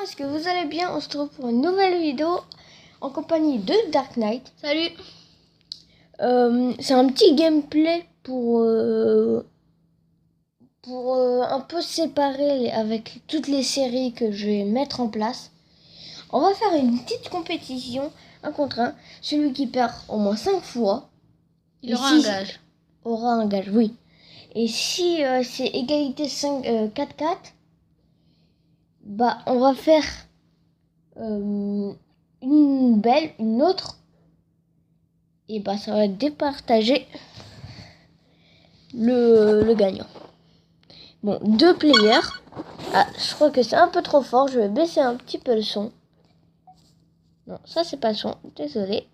Est-ce que vous allez bien? On se retrouve pour une nouvelle vidéo en compagnie de Dark Knight. Salut. C'est un petit gameplay pour un peu séparer avec toutes les séries que je vais mettre en place. On va faire une petite compétition, 1 contre 1. Celui qui perd au moins 5 fois, Il aura un gage. Aura un gage, oui. Et si c'est égalité 4-4, bah on va faire une autre, et bah ça va départager le gagnant. Bon, 2 players. Ah, je crois que c'est un peu trop fort, je vais baisser un petit peu le son. Non, ça c'est pas le son, désolé.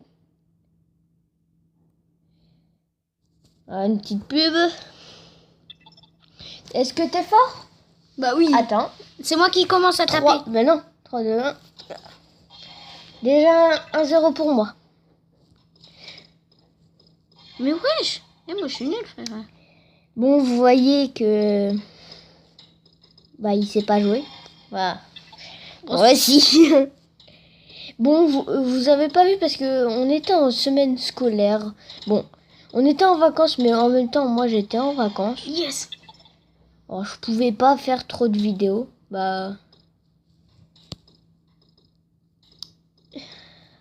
Ah, une petite pub. Est-ce que t'es fort? Bah oui. Attends. C'est moi qui commence à 3, taper. mais non, 3, 2, 1. Déjà 1-0 pour moi. Mais wesh. Et moi je suis nul, frère. Bon, vous voyez que bah il sait pas jouer. Voilà. Ouais, si. Bon, vous avez pas vu parce que on était en semaine scolaire. Bon, on était en vacances, mais en même temps, moi j'étais en vacances. Yes. Alors, je pouvais pas faire trop de vidéos. Bah,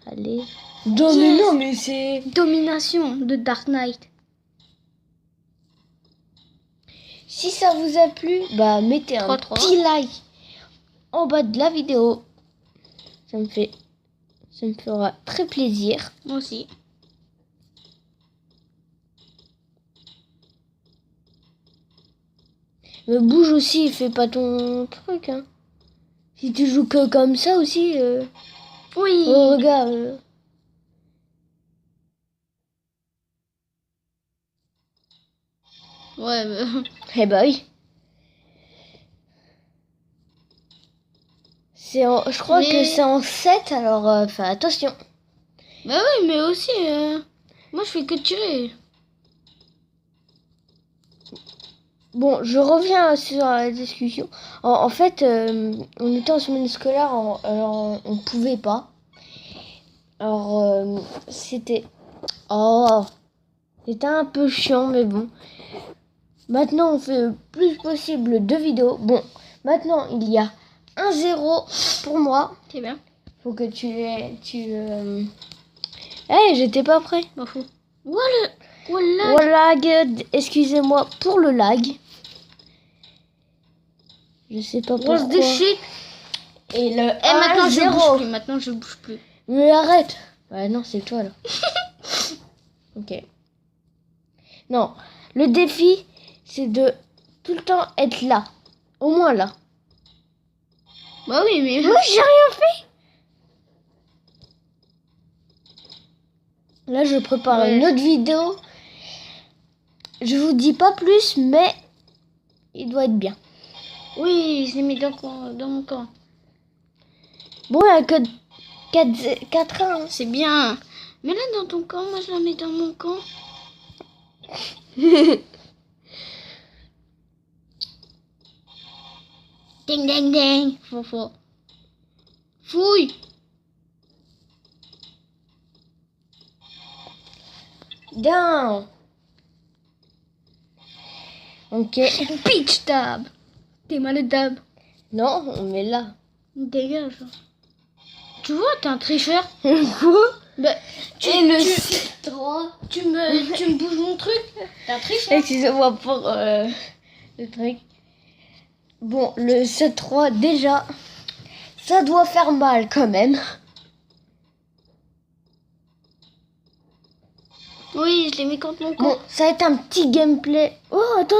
allez. Yes. Mais c'est Domination de Dark Knight. Si ça vous a plu, bah mettez un 3-3. petit like en bas de la vidéo. Ça me fera très plaisir. Moi aussi. Mais bouge aussi, fais pas ton truc, hein. Si tu joues que comme ça aussi, Oui. oh, regarde. Ouais, mais... Eh bah oui. Je crois que c'est en 7, alors fais attention. Bah oui, mais aussi, moi je fais que tirer. Bon, je reviens sur la discussion. En fait, on était en semaine scolaire, alors on pouvait pas. Alors, c'était un peu chiant, mais bon. Maintenant, on fait le plus possible de vidéos. Bon, maintenant, il y a 1-0 pour moi. C'est bien. Faut que j'étais pas prêt. M'en fous. Voilà. Lag, excusez-moi pour le lag. Je sais pas pourquoi. What's the shit? Et le maintenant je 1-0. bouge plus. Maintenant je bouge plus. Mais arrête. Ouais, non, c'est toi là. Ok. Non, le défi, c'est de tout le temps être là. Au moins là. Bah oui, mais... Moi, j'ai rien fait. Là, je prépare une autre vidéo. Je vous dis pas plus, mais il doit être bien. Oui, je l'ai mis dans mon camp. Bon, il n'y a que 4 ans. Hein. C'est bien. Mais là, dans ton camp, moi, je la mets dans mon camp. Ding, ding, ding. Faux. Fouille. Down. Ok. Pitch tab. T'es mal le tab. Non, on met là. Dégage. Tu vois, t'es un tricheur. Quoi? Bah, Tu me bouges mon truc. T'es un tricheur. Excusez-moi pour le truc. Bon, le 7-3, déjà, ça doit faire mal quand même. Oui, je l'ai mis contre mon camp. Bon, ça va être un petit gameplay. Oh, attends.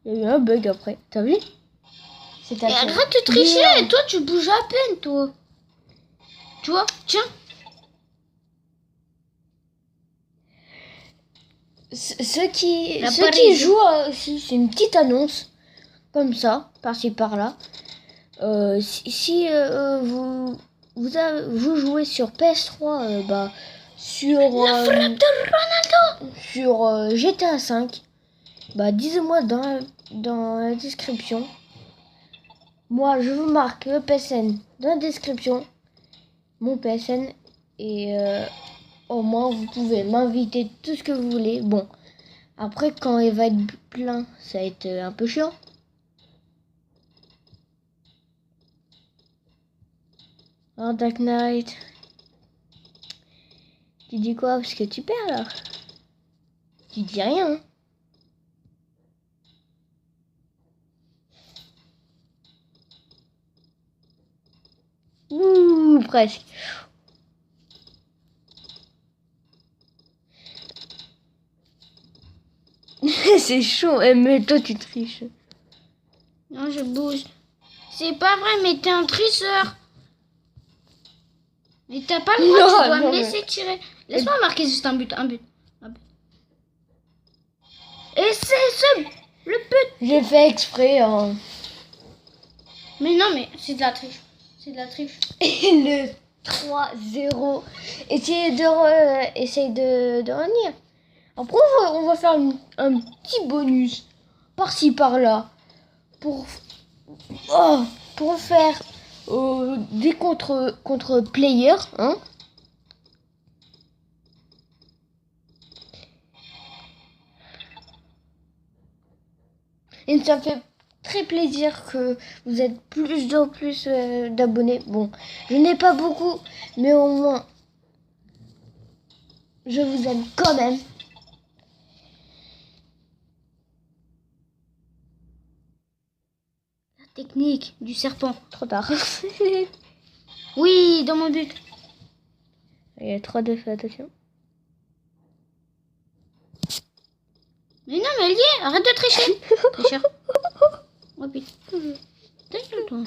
Il y a eu un bug après. T'as vu? Et arrête de tricher. Et toi, tu bouges à peine, toi. Tu vois? Tiens. Ceux qui jouent, c'est une petite annonce. Comme ça, par-ci par-là. Si vous jouez sur PS3, bah, sur La frappe de Ronaldo. sur GTA 5, bah dites-moi dans la description. Moi, je vous marque le PSN dans la description. Mon PSN. Et au moins, vous pouvez m'inviter tout ce que vous voulez. Bon, après, quand il va être plein, ça va être un peu chiant. Oh, Dark Knight. Tu dis quoi? Parce que tu perds, là. Tu dis rien, hein. Ouh, presque. C'est chaud, mais toi tu triches. Non, je bouge. C'est pas vrai, mais t'es un tricheur. Mais t'as pas le droit, tu dois me laisser tirer. Laisse-moi marquer juste un but. Et c'est le but. J'ai fait exprès. Hein. Mais non, mais c'est de la triche. C'est de la triche. Et le 3-0. Essaye de revenir. Après, on va faire un petit bonus. Par-ci, par-là. Pour faire des contre players. Hein. Et ça me fait très plaisir que vous êtes plus en plus d'abonnés. Bon, je n'ai pas beaucoup, mais au moins, je vous aime quand même. La technique du serpent. Trop tard. Oui, dans mon but. Il y a 3 défaites, attention. Mais non, mais elle y est. Arrête de tricher. Tricheur. Oh putain. Toi.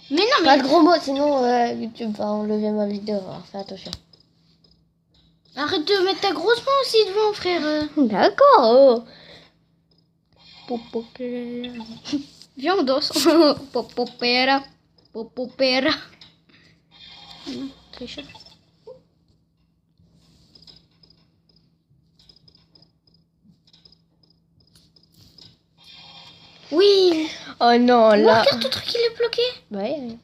Mais non, mais... Pas de gros mots, sinon YouTube va enlever ma vidéo. Alors fais attention. Arrête de mettre ta grosse main aussi devant, frère. D'accord. Popopera. Viens, on danse. Popopera. Popopera. Tricheur. Oui. Oh non, là. Regarde ton truc, il est bloqué. Ouais.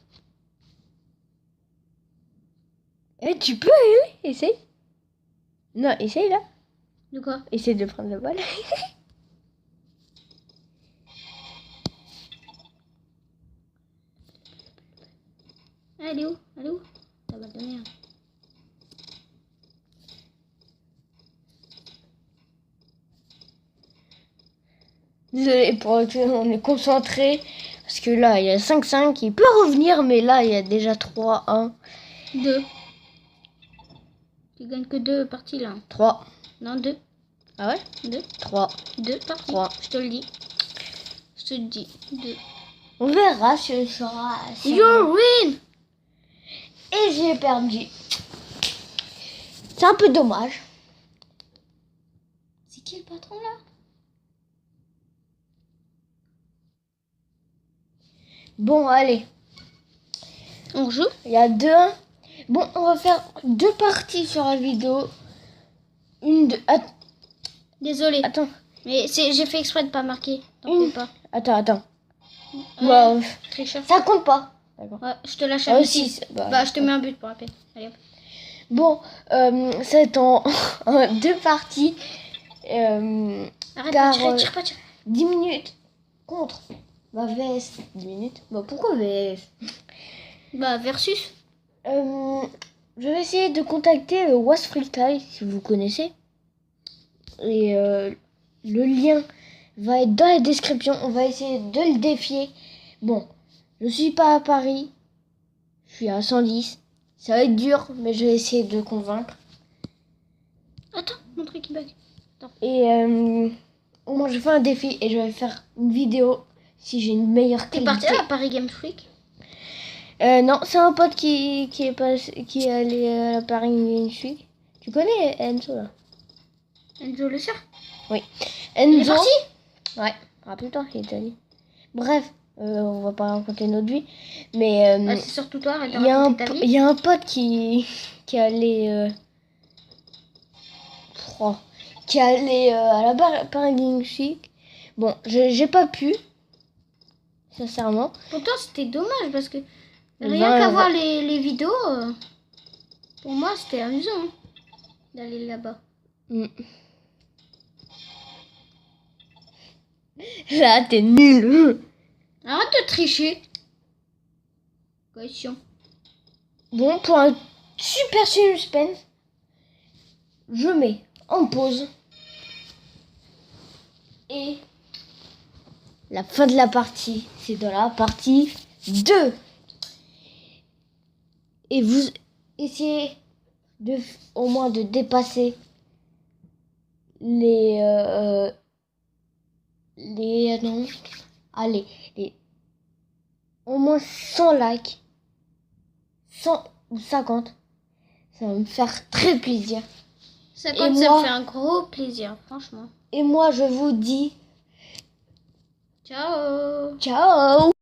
Eh, tu peux, hein, essaye. Non, essaye là. De quoi? Essaye de prendre la balle. Elle est où? Ça va te donner. Désolé, on est concentré. Parce que là, il y a 5-5. Il peut revenir, mais là, il y a déjà 3-1. 2. Tu gagnes que 2 parties là. 3. Non, 2. Ah ouais? 2. 3. 2 parties. 3. Je te le dis. 2. On verra si ce sera. You win! Et j'ai perdu. C'est un peu dommage. C'est qui le patron là? Bon, allez. On joue? Il y a 2-1. Bon, on va faire 2 parties sur la vidéo. Une de... Désolé. Attends. Mais j'ai fait exprès de pas marquer. T'en fais pas. Attends. Bah, Tricheur. ça compte pas. D'accord. Ouais, je te lâche Ah, un aussi. but. Bah, je te mets un but pour rappel. Allez hop. Bon, c'est en 2 parties. Arrête, car, pas tirer. 10 minutes contre ma VS. 10 minutes. Bah, pourquoi VS? Bah, versus. Je vais essayer de contacter Was Freestyle si vous connaissez. Et le lien va être dans la description. On va essayer de le défier. Bon, je suis pas à Paris. Je suis à 110. Ça va être dur, mais je vais essayer de convaincre. Attends, mon truc il bug. Et au moins je fais un défi et je vais faire une vidéo si j'ai une meilleure T'es qualité. parti à Paris Games Week? Non, c'est un pote qui est allé à la Paris Games Week. Tu connais Enzo là? Enzo le sort? Oui. Il est Enzo. parti? Ouais, rappelle-toi, il est allé. Bref, on va pas raconter notre vie, mais C'est surtout toi, arrête de il y a un pote qui est allé à la Paris Games Week. Bon, j'ai pas pu. sincèrement. Pourtant, c'était dommage parce que Ben, rien qu'à voir les vidéos, pour moi, c'était amusant hein, d'aller là-bas. Mm. Là, t'es nul. Arrête de tricher. Question. Bon, pour un super suspense, je mets en pause. Et la fin de la partie, c'est dans la partie 2. Et vous essayez de au moins de dépasser les non, allez, au moins 100 likes, 100 ou 50. Ça va me faire très plaisir. Ça, Et ça me moi- fait un gros plaisir, franchement. Et moi, je vous dis Ciao. ciao.